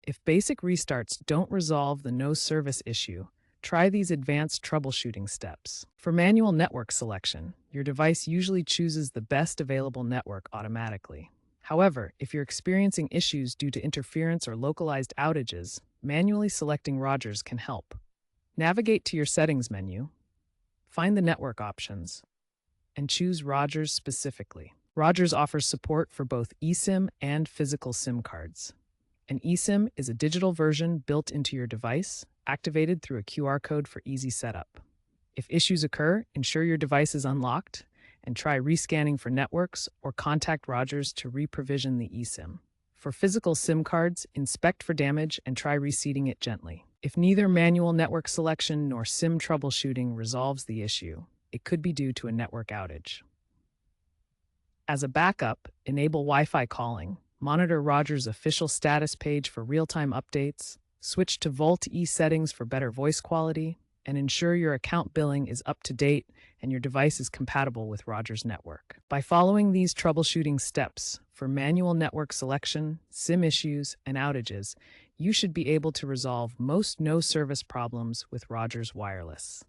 If basic restarts don't resolve the no service issue, try these advanced troubleshooting steps. For manual network selection, your device usually chooses the best available network automatically. However, if you're experiencing issues due to interference or localized outages, manually selecting Rogers can help. Navigate to your settings menu, find the network options, and choose Rogers specifically. Rogers offers support for both eSIM and physical SIM cards. An eSIM is a digital version built into your device, activated through a QR code for easy setup. If issues occur, ensure your device is unlocked and try rescanning for networks or contact Rogers to re-provision the eSIM. For physical SIM cards, inspect for damage and try reseating it gently. If neither manual network selection nor SIM troubleshooting resolves the issue, it could be due to a network outage. As a backup, enable Wi-Fi calling, monitor Rogers' official status page for real-time updates, switch to Volt E settings for better voice quality, and ensure your account billing is up to date and your device is compatible with Rogers' network. By following these troubleshooting steps for manual network selection, SIM issues, and outages, you should be able to resolve most no-service problems with Rogers Wireless.